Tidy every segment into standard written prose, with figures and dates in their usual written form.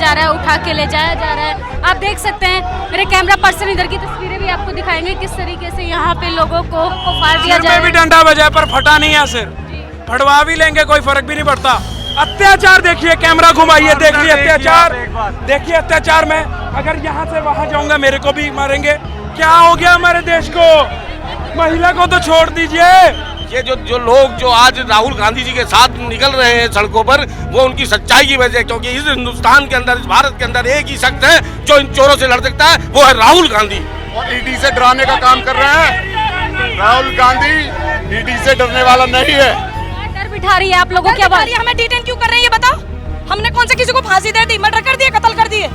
जा रहा है, उठा के ले जाया जा रहा है। आप देख सकते हैं, मेरे कैमरा पर्सन इधर की तस्वीरें भी आपको दिखाएंगे किस तरीके से यहाँ पे लोगों को फाड़ दिया सिर जा में भी डंडा बजा है, पर फटा नहीं है सिर। फटवा भी लेंगे कोई फर्क भी नहीं पड़ता। अत्याचार देखिए, कैमरा घुमाइए, देखिए अत्याचार, देखिए अत्याचार। में अगर यहाँ से वहाँ जाऊंगा मेरे को भी मारेंगे। क्या हो गया हमारे देश को? महिला को तो छोड़ दीजिए। ये जो लोग जो आज राहुल गांधी जी के साथ निकल रहे हैं सड़कों पर, वो उनकी सच्चाई की वजह, क्योंकि इस हिंदुस्तान के अंदर, इस भारत के अंदर एक ही शख्स है जो इन चोरों से लड़ सकता है, वो है राहुल गांधी। और ईडी से डराने का काम कर रहे हैं। राहुल गांधी ईडी से डरने वाला नहीं है। डर बिठा रही है आप लोगों की आवाज। हमें डिटेन क्यों कर रहे हैं ये बताओ? हमने कौन से किसी को फांसी दे दी, मर्डर कर दिए, कत्ल कर दिए?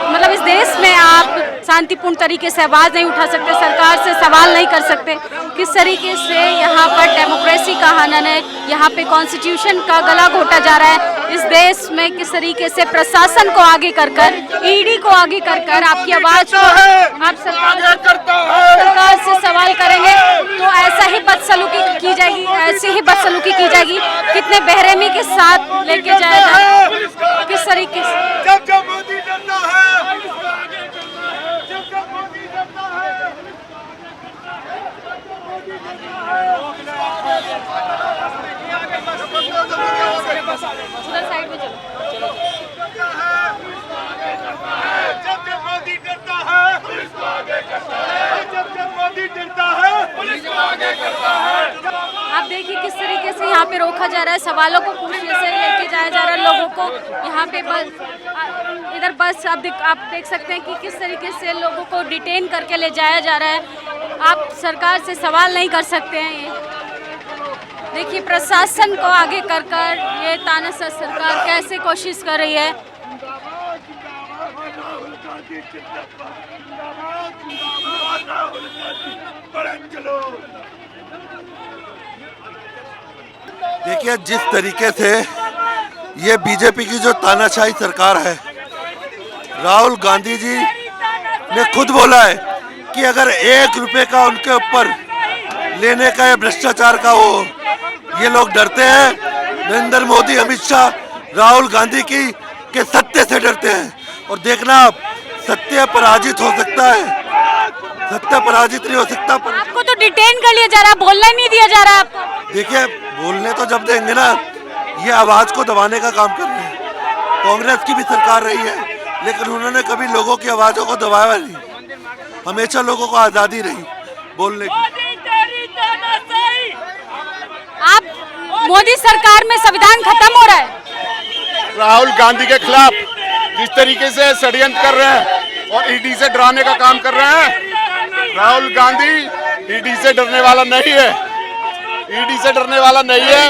मतलब इस देश में आप शांतिपूर्ण तरीके से आवाज नहीं उठा सकते, सरकार से सवाल नहीं कर सकते। किस तरीके से यहाँ पर डेमोक्रेसी का हनन है, यहाँ पे कॉन्स्टिट्यूशन का गला घोटा जा रहा है। इस देश में किस तरीके से प्रशासन को आगे कर ईडी को आगे कर आपकी आवाज को आप सरकार से सवाल करेंगे तो ऐसा ही बदसलूकी की जाएगी, ऐसी ही बदसलूकी की जाएगी। कितने बेरहमी के साथ लेके जाया जाए, किस तरीके से उधर साइड में चलो। आप देखिए किस तरीके से यहाँ पे रोका जा रहा है, सवालों को पूछने से लेके जाया जा रहा है लोगों को। यहाँ पे बस इधर बस आप देख सकते हैं कि किस तरीके से लोगों को डिटेन करके ले जाया जा रहा है। आप सरकार से सवाल नहीं कर सकते हैं। ये देखिए प्रशासन को आगे कर ये तानाशाह सरकार कैसे कोशिश कर रही है। देखिए जिस तरीके से ये बीजेपी की जो तानाशाही सरकार है, राहुल गांधी जी ने खुद बोला है कि अगर 1 रुपए का उनके ऊपर लेने का या भ्रष्टाचार का ये लोग डरते हैं। नरेंद्र मोदी, अमित शाह राहुल गांधी के सत्य से डरते हैं। और देखना आप, सत्य पराजित हो सकता है, सत्य पराजित नहीं हो सकता। आपको तो डिटेन कर लिया जा रहा है, बोलना नहीं दिया जा रहा है आपको। देखिए बोलने तो जब देंगे ना, ये आवाज को दबाने का काम कर रहे हैं। कांग्रेस की भी सरकार रही है, लेकिन उन्होंने कभी लोगों की आवाजों को दबाया नहीं। हमेशा लोगों को आजादी रही बोलने की। आप मोदी सरकार में संविधान खत्म हो रहा है। राहुल गांधी के खिलाफ जिस तरीके से षड्यंत्र कर रहे हैं और ईडी से डराने का काम कर रहे हैं, राहुल गांधी ईडी से डरने वाला नहीं है। ईडी से डरने वाला नहीं है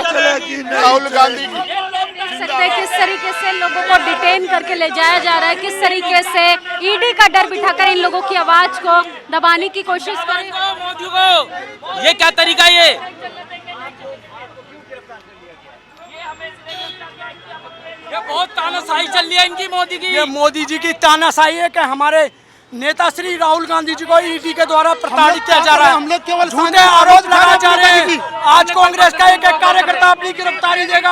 राहुल गांधी। देख सकते हैं किस तरीके से लोगों को डिटेन करके ले जाया जा रहा है, किस तरीके से ईडी का डर बिठाकर इन लोगों की आवाज को दबाने की कोशिश कर रही है मोदी को। ये क्या तरीका है? ये बहुत तानाशाही चल रही है इनकी, मोदी की। ये मोदी जी की तानाशाही है कि हमारे नेता श्री राहुल गांधी जी को ईडी के द्वारा प्रताड़ित किया जा रहा है। हम लोग केवल झूठे आरोप लगाए जा रहे हैं। आज कांग्रेस का एक कार्यकर्ता अपनी गिरफ्तारी देगा।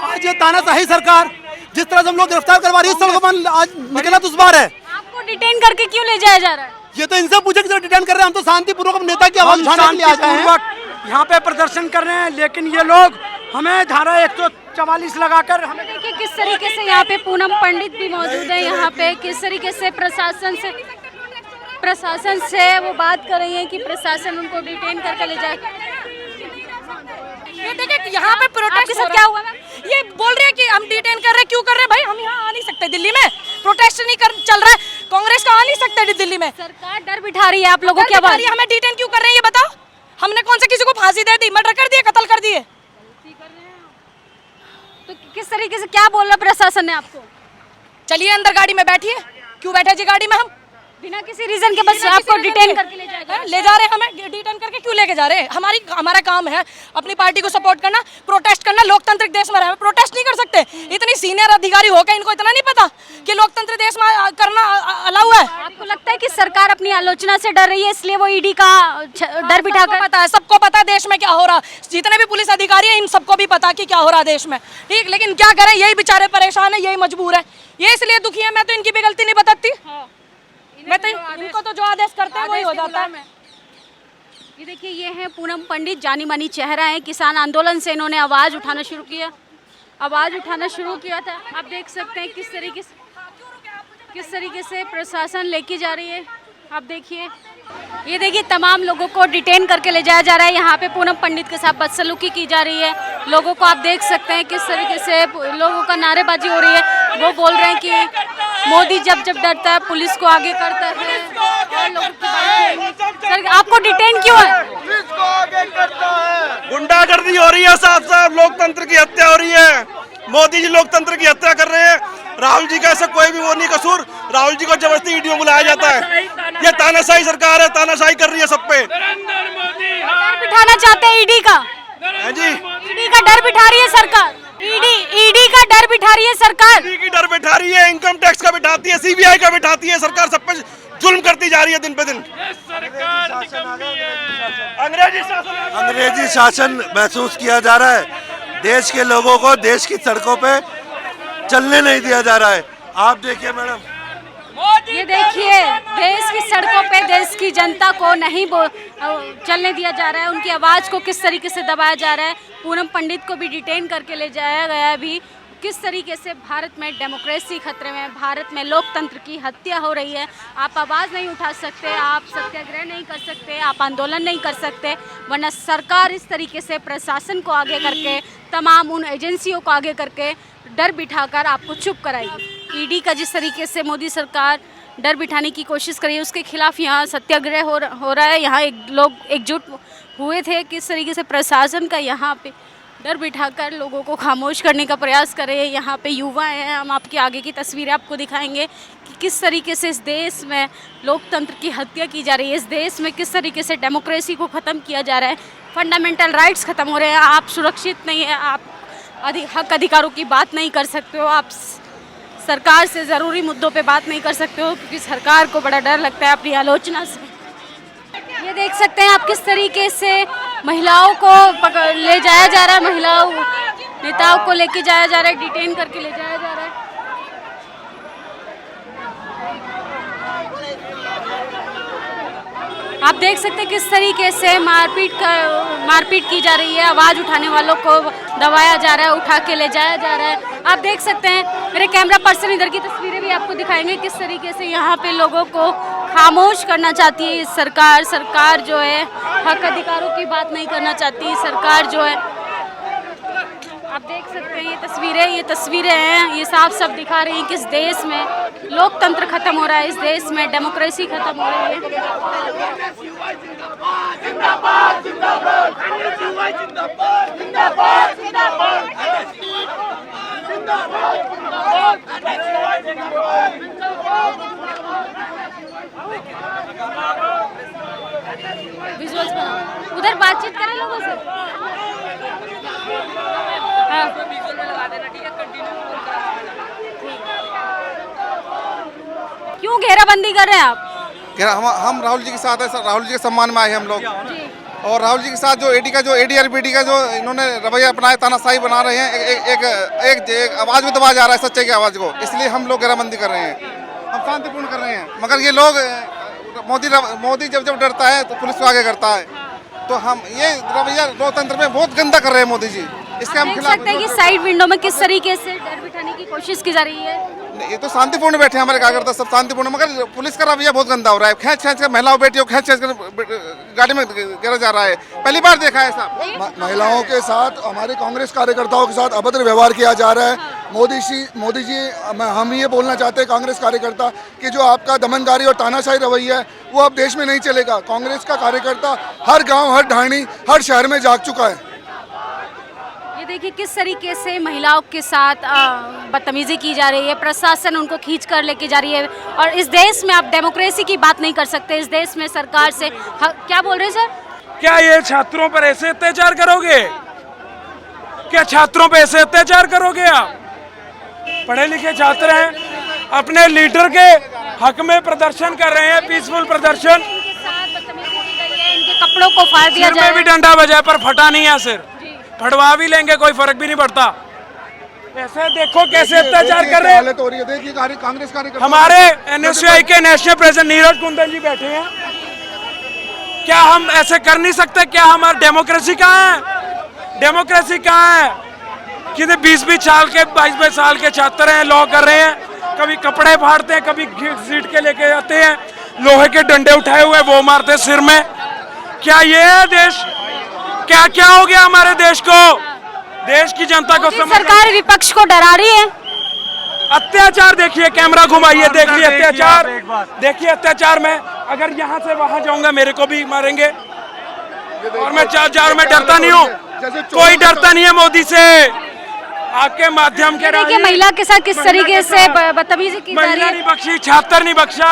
आज ये तानाशाही सरकार जिस तरह से हम लोग गिरफ्तार करवा रही है, सड़कों पर आज निकला दुश्वार है। आपको डिटेन करके क्यों ले जाया जा रहा है? ये तो इनसे पूछे कि डिटेन कर रहे हैं। हम तो शांतिपूर्वक नेता की आवाज उठाने के लिए आए हैं, यहाँ पे प्रदर्शन कर रहे हैं, लेकिन ये लोग हमें धारा 144 लगाकर हमें। देखिए किस तरीके से यहाँ पे पूनम पंडित भी मौजूद है। यहाँ पे किस तरीके से प्रशासन से वो बात कर रही है कि प्रशासन उनको डिटेन करके ले जाए। ये देखिए यहाँ पे प्रोटेस्ट के साथ क्या हुआ है? ये बोल रहे हैं कि हम डिटेन कर रहे हैं, क्यों कर रहे हैं भाई? हम यहाँ आ नहीं सकते, दिल्ली में प्रोटेस्ट नहीं चल रहा है, कांग्रेस का आ नहीं सकते दिल्ली में। सरकार डर बिठा रही है आप लोगों की आवाज। हमें डिटेन क्यों कर रहे हैं ये बताओ? हमने कौन से किसी को फांसी दे दी, मर्डर कर दिए, कत्ल कर दिए? तो किस तरीके से क्या बोल रहा प्रशासन ने आपको? चलिए अंदर गाड़ी में बैठिए। क्यों बैठे जी गाड़ी में? हम बिना किसी रीजन के बस आपको डिटेन करके ले जाएगा। ले जा रहे हैं हमें, डिटेन करके क्यों लेके जा रहे हैं? हमारा काम है अपनी पार्टी को सपोर्ट करना, प्रोटेस्ट करना। लोकतांत्रिक देश में रहे, प्रोटेस्ट नहीं कर सकते? इतनी सीनियर अधिकारी होकर इनको इतना नहीं पता कि लोकतंत्र देश में करना अलाउ है? आपको लगता है कि सरकार अपनी आलोचना से डर रही है इसलिए वो ईडी का डर बिठा कर? पता है, सबको पता है देश में क्या हो रहा। जितने भी पुलिस अधिकारी हैं इन सबको भी पता कि क्या हो रहा देश में, ठीक। लेकिन क्या करें, यही बेचारे परेशान है, यही मजबूर है, ये इसलिए दुखी है। मैं तो इनकी भी गलती नहीं बताती, मैं तो इनको तो जो आदेश करते हैं वही हो जाता है। ये देखिए, ये है पूनम पंडित, जानी मानी चेहरा है। किसान आंदोलन से इन्होंने आवाज़ उठाना शुरू किया था। आप देख सकते हैं किस तरीके से प्रशासन लेके जा रही है। आप देखिए, ये देखिए तमाम लोगों को डिटेन करके ले जाया जा रहा है। यहाँ पे पूनम पंडित के साथ बदसलूकी की जा रही है। लोगों को आप देख सकते हैं किस तरीके से लोगों का नारेबाजी हो रही है। वो बोल रहे हैं कि मोदी जब डरता है पुलिस को आगे करता है और लोगों की बात। सर, आपको डिटेन क्यों है? गुंडागर्दी हो रही है, साफ साफ लोकतंत्र की हत्या हो रही है। मोदी जी लोकतंत्र की हत्या कर रहे हैं। राहुल जी का ऐसा कोई भी वो नहीं कसूर। राहुल जी को जबरदस्ती ईडी में बुलाया जाता है। ये तानाशाही सरकार है, तानाशाही कर रही है सब पे। डर बिठाना चाहते हैं ईडी का? जी, ईडी का डर बिठा रही है सरकार। ईडी का डर बिठा रही है सरकार। ईडी की डर बिठा रही है, इनकम टैक्स का बिठाती है, सीबीआई का बिठाती है। सरकार सब पे जुल्म करती जा रही है दिन पे दिन। अंग्रेजी शासन महसूस किया जा रहा है। देश के लोगों को देश की सड़कों पे चलने नहीं दिया जा रहा है। आप देखिए मैडम, ये देखिए, देश की सड़कों पे देश की जनता को नहीं चलने दिया जा रहा है। उनकी आवाज़ को किस तरीके से दबाया जा रहा है। पूनम पंडित को भी डिटेन करके ले जाया गया। अभी किस तरीके से भारत में डेमोक्रेसी खतरे में, भारत में लोकतंत्र की हत्या हो रही है। आप आवाज़ नहीं उठा सकते, आप सत्याग्रह नहीं कर सकते, आप आंदोलन नहीं कर सकते, वरना सरकार इस तरीके से प्रशासन को आगे करके, तमाम उन एजेंसियों को आगे करके डर बिठाकर आपको चुप कराएगी। ईडी का जिस तरीके से मोदी सरकार डर बिठाने की कोशिश कर रही है, उसके खिलाफ यहाँ सत्याग्रह हो रहा है। यहाँ लोग एकजुट हुए थे। किस तरीके से प्रशासन का यहाँ पे डर बिठाकर लोगों को खामोश करने का प्रयास कर रहे हैं। यहाँ पे युवा हैं। हम आपके आगे की तस्वीरें आपको दिखाएंगे कि किस तरीके से इस देश में लोकतंत्र की हत्या की जा रही है। इस देश में किस तरीके से डेमोक्रेसी को ख़त्म किया जा रहा है, फंडामेंटल राइट्स ख़त्म हो रहे हैं। आप सुरक्षित नहीं है, आप हक अधिकारों की बात नहीं कर सकते हो, आप सरकार से ज़रूरी मुद्दों पे बात नहीं कर सकते हो, क्योंकि सरकार को बड़ा डर लगता है अपनी आलोचना से। ये देख सकते हैं आप किस तरीके से महिलाओं को ले जाया जा रहा है, महिलाओं नेताओं को लेके जाया जा रहा है, डिटेन करके ले जाया जा रहा है। आप देख सकते हैं किस तरीके से मारपीट की जा रही है। आवाज़ उठाने वालों को दबाया जा रहा है, उठा के ले जाया जा रहा है। आप देख सकते हैं, मेरे कैमरा पर्सन इधर की तस्वीरें भी आपको दिखाएंगे किस तरीके से यहाँ पे लोगों को खामोश करना चाहती है सरकार। सरकार जो है हक अधिकारों की बात नहीं करना चाहती। सरकार जो है, आप देख सकते हैं ये तस्वीरें हैं, ये साफ दिखा रही हैं कि इस देश में लोकतंत्र खत्म हो रहा है, इस देश में डेमोक्रेसी खत्म हो रही है। विजुअल्स बनाओ, उधर बातचीत करें लोगों से। क्यों घेराबंदी कर रहे हैं आप? हम राहुल जी के साथ है सर, राहुल जी के सम्मान में आए हम लोग। और राहुल जी के साथ जो एडीआरबीडी का जो इन्होंने रवैया अपनाया, तानाशाही बना रहे हैं, एक आवाज़ में दबाया जा रहा है सच्चाई की आवाज़ को, इसलिए हम लोग घेराबंदी कर रहे हैं। हम शांतिपूर्ण कर रहे हैं, मगर ये लोग मोदी जब डरता है तो पुलिस को आगे करता है। तो हम ये रवैया लोकतंत्र में बहुत गंदा कर रहे हैं मोदी जी। इसके हम खिलाफ सकते हैं कि साइड विंडो में किस तरीके से डर बिठाने की कोशिश की जा रही है। ये तो शांतिपूर्ण बैठे हैं हमारे कार्यकर्ता सब शांतिपूर्ण, मगर पुलिस का रवैया बहुत गंदा हो रहा है। खींच कर महिलाओं बेटियों खींच कर गाड़ी में गिरा जा रहा है। पहली बार देखा है ऐसा। महिलाओं के साथ, हमारे कांग्रेस कार्यकर्ताओं के साथ अभद्र व्यवहार किया जा रहा है। मोदी जी हम ये बोलना चाहते हैं कांग्रेस कार्यकर्ता कि जो आपका दमनकारी और तानाशाही रवैया है वो अब देश में नहीं चलेगा। कांग्रेस का कार्यकर्ता हर गाँव, हर ढाणी, हर शहर में जाग चुका है। देखिए किस तरीके से महिलाओं के साथ बदतमीजी की जा रही है, प्रशासन उनको खींच कर लेके जा रही है। और इस देश में आप डेमोक्रेसी की बात नहीं कर सकते, इस देश में सरकार से क्या बोल रहे हैं सर? क्या ये छात्रों पर ऐसे अत्याचार करोगे? क्या छात्रों पर ऐसे अत्याचार करोगे आप? पढ़े लिखे छात्र हैं, अपने लीडर के हक में प्रदर्शन कर रहे हैं, पीसफुल प्रदर्शन। इनके कपड़ों को फाड़ दिया सिर में भी डंडा बजा पर फटा नहीं है सिर, फटवा भी लेंगे कोई फर्क भी नहीं पड़ता। ऐसे देखो कैसे अत्याचार कर रहे हैं। हो रही है, देखिए कांग्रेस कार्यकर्ता हमारे एनएसयूआई के नेशनल प्रेसिडेंट नीरज कुंदन जी बैठे हैं। क्या हम ऐसे कर नहीं सकते? क्या हमारी डेमोक्रेसी कहाँ है? डेमोक्रेसी कहाँ है? कितने 20-20 साल के 22-22 साल के छात्र हैं, लॉ कर रहे हैं, कभी कपड़े फाड़ते हैं, कभी सीट के लेके जाते हैं, लोहे के डंडे उठाए हुए वो मारते सिर में। क्या ये है देश? क्या क्या हो गया हमारे देश को? देश की जनता को सरकार विपक्ष को डरा रही है। अत्याचार देखिए, कैमरा घुमाइए, देखिए अत्याचार, देखिए अत्याचार। मैं अगर यहाँ से वहां जाऊंगा मेरे को भी मारेंगे, और मैं चार में डरता नहीं हूँ, कोई डरता नहीं है मोदी से। आपके माध्यम के देखिए महिला के साथ किस तरीके से बदतमीजी की जा रही है। नहीं बख्शी, छात्र नहीं बख्शा,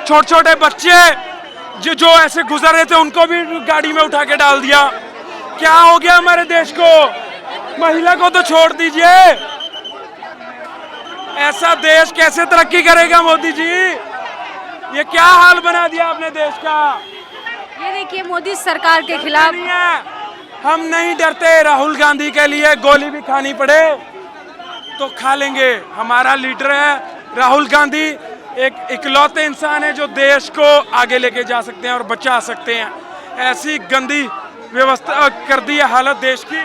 छोटे छोटे बच्चे जो ऐसे गुजर रहे थे उनको भी गाड़ी में उठा के डाल दिया। क्या हो गया हमारे देश को? महिला को तो छोड़ दीजिए, ऐसा देश कैसे तरक्की करेगा मोदी जी? ये क्या हाल बना दिया आपने देश का? ये देखिए मोदी सरकार के खिलाफ हम नहीं डरते। राहुल गांधी के लिए गोली भी खानी पड़े तो खा लेंगे। हमारा लीडर है राहुल गांधी, एक इकलौते इंसान है जो देश को आगे लेके जा सकते हैं और बचा सकते हैं। ऐसी गंदी व्यवस्था कर दी है हालत देश की।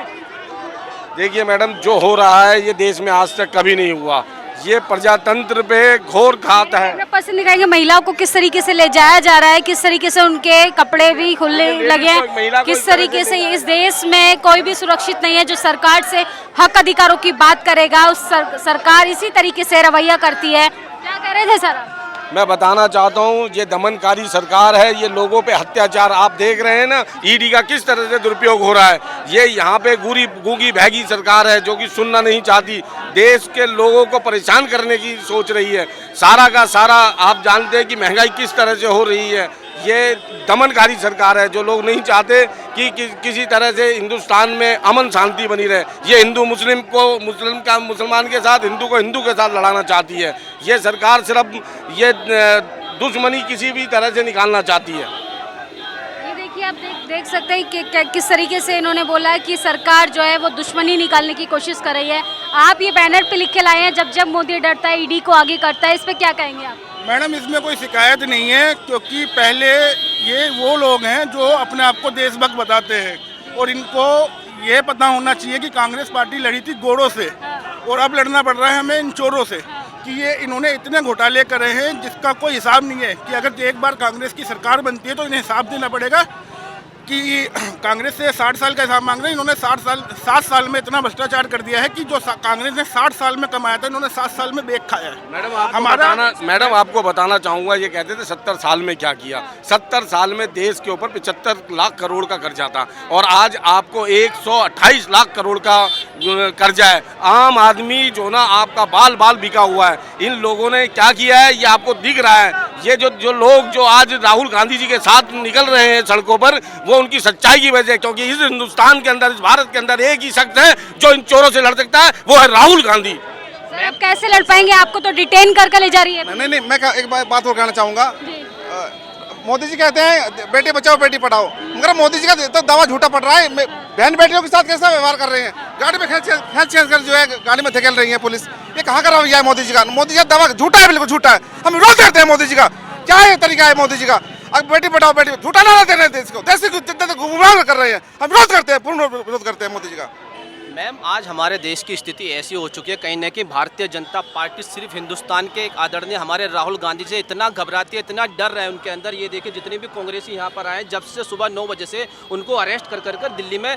देखिए मैडम, जो हो रहा है ये देश में आज तक कभी नहीं हुआ। ये प्रजातंत्र पे घोर घात है। पसंद दिखाएंगे महिलाओं को किस तरीके से ले जाया जा रहा है, किस तरीके से उनके कपड़े भी खुले लगे हैं, किस तरीके से इस देश में कोई भी सुरक्षित नहीं है। जो सरकार से हक अधिकारों की बात करेगा उस सरकार इसी तरीके से रवैया करती है। क्या कह रहे थे सर आप? मैं बताना चाहता हूँ ये दमनकारी सरकार है, ये लोगों पे अत्याचार आप देख रहे हैं ना, ईडी का किस तरह से दुरुपयोग हो रहा है। ये यहाँ पे गूंगी भैगी सरकार है जो कि सुनना नहीं चाहती, देश के लोगों को परेशान करने की सोच रही है। सारा का सारा आप जानते हैं कि महंगाई किस तरह से हो रही है। ये दमनकारी सरकार है जो लोग नहीं चाहते कि किसी तरह से हिंदुस्तान में अमन शांति बनी रहे। ये हिंदू मुस्लिम को मुसलमान के साथ, हिंदू को हिंदू के साथ लड़ाना चाहती है। ये सरकार सिर्फ ये दुश्मनी किसी भी तरह से निकालना चाहती है। ये देखिए आप देख सकते हैं कि किस तरीके से इन्होंने बोला कि सरकार जो है वो दुश्मनी निकालने की कोशिश कर रही है। आप ये बैनर पे लिख के लाए हैं, जब जब मोदी डरता है ईडी को आगे करता है, इस पे क्या कहेंगे आप? मैडम, इसमें कोई शिकायत नहीं है, क्योंकि पहले ये वो लोग हैं जो अपने आप को देशभक्त बताते हैं और इनको ये पता होना चाहिए कि कांग्रेस पार्टी लड़ी थी गोरों से और अब लड़ना पड़ रहा है हमें इन चोरों से, कि ये इन्होंने इतने घोटाले करे हैं जिसका कोई हिसाब नहीं है। कि अगर एक बार कांग्रेस की सरकार बनती है तो इन्हें हिसाब देना पड़ेगा कि कांग्रेस से 60 साल का हिसाब मांग रहे हैं। इन्होंने 7 साल में इतना भ्रष्टाचार कर दिया है कि जो कांग्रेस ने 60 साल में कमाया था इन्होंने 7 साल में बेच खाया है। मैडम आपको बताना चाहूँगा, ये कहते थे 70 साल में क्या किया। 70 साल में देश के ऊपर 75 लाख करोड़ का कर्जा था और आज आपको 128 लाख करोड़ का कर्जा है। आम आदमी जो ना आपका बाल बाल बिका हुआ है। इन लोगों ने क्या किया है ये आपको दिख रहा है। ये जो लोग जो आज राहुल गांधी जी के साथ निकल रहे हैं सड़कों पर, वो उनकी सच्चाई की वजह, क्योंकि इस हिंदुस्तान के अंदर, इस भारत के अंदर एक ही शख्स है जो इन चोरों से लड़ सकता है, वो है राहुल गांधी। सर आप कैसे लड़ पाएंगे? आपको तो डिटेन करके ले जा रही है। नहीं, मैं एक बात और कहना चाहूँगा। मोदी जी कहते हैं बेटी बचाओ बेटी पढ़ाओ, मगर मोदी जी का तो दावा झूठा पड़ रहा है। बहन बेटियों के साथ कैसा व्यवहार कर रहे हैं, गाड़ी में खींच कर जो है गाड़ी में धकेल रही है पुलिस। ये कहाँ का रवैया है मोदी जी का? मोदी जी का दावा झूठा है, बिल्कुल झूठा है। हम विरोध करते हैं मोदी जी का। क्या है तरीका है मोदी जी का? अब बेटी पढ़ाओ बेटी, झूठा ना दे रहे हैं देश को, देश की जनता को गुमराह कर रहे हैं। हम विरोध करते हैं, पूर्ण विरोध करते हैं मोदी जी का। मैम, आज हमारे देश की स्थिति ऐसी हो चुकी है, कहीं न कहीं भारतीय जनता पार्टी सिर्फ हिंदुस्तान के एक आदरणीय हमारे राहुल गांधी से इतना घबराती है, इतना डर रहा है उनके अंदर। ये देखिए जितने भी कांग्रेसी यहाँ पर आए, जब से सुबह 9 बजे से उनको अरेस्ट कर दिल्ली में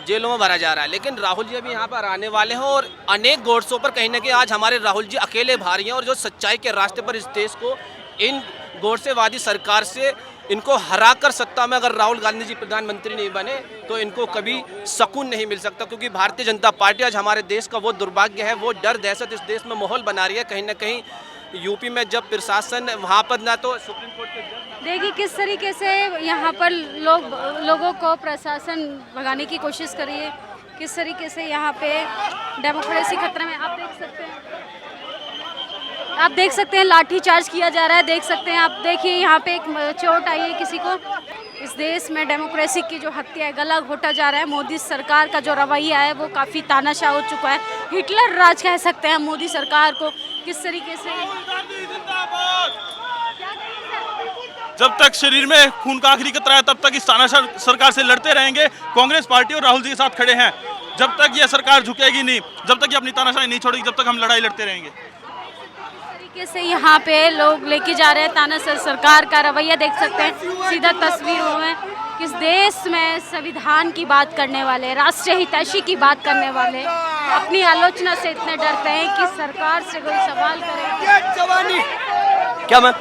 जेलों में भरा जा रहा है। लेकिन राहुल जी अभी यहाँ पर आने वाले हैं और अनेक गोड्सों पर कहीं न कहीं आज हमारे राहुल जी अकेले भारी हैं और जो सच्चाई के रास्ते पर इस देश को इन गोडसेवादी सरकार से इनको हराकर सत्ता में अगर राहुल गांधी जी प्रधानमंत्री नहीं बने तो इनको कभी सुकून नहीं मिल सकता, क्योंकि भारतीय जनता पार्टी आज हमारे देश का वो दुर्भाग्य है, वो डर दहशत इस देश में माहौल बना रही है। कहीं ना कहीं यूपी में जब प्रशासन वहाँ पर ना तो सुप्रीम कोर्ट के जज, देखिए किस तरीके से यहाँ पर लोगों को प्रशासन भगाने की कोशिश कर रही है, किस तरीके से यहाँ पे डेमोक्रेसी खतरे में। आप देख सकते हैं लाठी चार्ज किया जा रहा है, देख सकते हैं आप। देखिए यहाँ पे एक चोट आई है किसी को। इस देश में डेमोक्रेसी की जो हत्या है, गला घोटा जा रहा है। मोदी सरकार का जो रवैया है वो काफ़ी तानाशाह हो चुका है। हिटलर राज कह सकते हैं मोदी सरकार को। किस तरीके से जब तक शरीर में खून का आखिरी कतरा है तब तक इस तानाशाह सरकार से लड़ते रहेंगे। कांग्रेस पार्टी और राहुल जी के साथ खड़े हैं। जब तक ये सरकार झुकेगी नहीं, जब तक ये अपनी तानाशाही नहीं छोड़ेगी, जब तक हम लड़ाई लड़ते रहेंगे। से यहाँ पे लोग लेके जा रहे हैं तानाशाह सरकार का रवैया। देख सकते हैं सीधा तस्वीरों में किस देश में संविधान की बात करने वाले, राष्ट्रीय हितैषी की बात करने वाले अपनी आलोचना से इतने डरते हैं कि सरकार से कोई सवाल करे। क्या मैं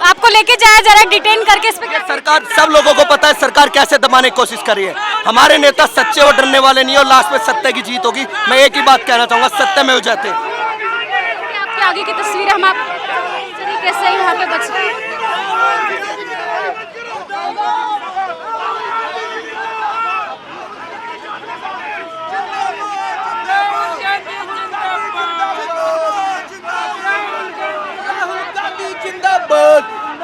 आपको लेके जाया जा रहा है डिटेन करके, इस पे सरकार, सब लोगों को पता है सरकार कैसे दबाने की कोशिश कर रही है। हमारे नेता सच्चे और डरने वाले नहीं, और लास्ट में सत्य की जीत होगी। मैं एक ही बात कहना चाहूँगा, सत्य में हो जाते। आगे की तस्वीर हम आप तरीके से यहाँ पे बच रहे हैं।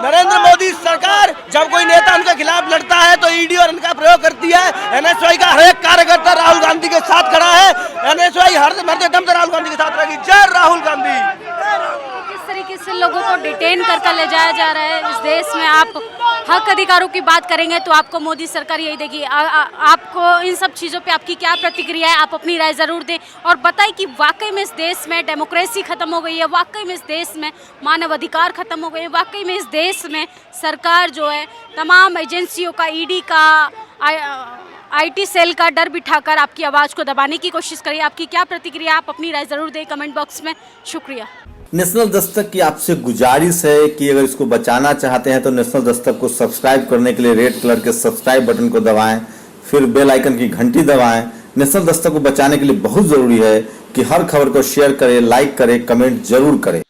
नरेंद्र मोदी सरकार जब कोई नेता उनके खिलाफ लड़ता है तो ईडी और इनका प्रयोग करती है। एनएसवाई का हर एक कार्यकर्ता राहुल गांधी के साथ खड़ा है। एनएसवाई हर मरते दम से राहुल गांधी के साथ रहेगी। जय राहुल गांधी। किस तरीके से लोगों को डिटेन करके ले जाया जा रहा है। इस देश में आप हक अधिकारों की बात करेंगे तो आपको मोदी सरकार यही देगी। आपको इन सब चीज़ों पे आपकी क्या प्रतिक्रिया है, आप अपनी राय ज़रूर दें और बताएं कि वाकई में इस देश में डेमोक्रेसी ख़त्म हो गई है, वाकई में इस देश में मानव अधिकार ख़त्म हो गए हैं, वाकई में इस देश में सरकार जो है तमाम एजेंसियों का, ईडी का, आईटी सेल का डर बिठाकर आपकी आवाज़ को दबाने की कोशिश करिए। आपकी क्या प्रतिक्रिया, आप अपनी राय ज़रूर दें कमेंट बॉक्स में। शुक्रिया। नेशनल दस्तक की आपसे गुजारिश है कि अगर इसको बचाना चाहते हैं तो नेशनल दस्तक को सब्सक्राइब करने के लिए रेड कलर के सब्सक्राइब बटन को दबाएं, फिर बेल आइकन की घंटी दबाएं। नेशनल दस्तक को बचाने के लिए बहुत जरूरी है कि हर खबर को शेयर करें, लाइक करें, कमेंट जरूर करें।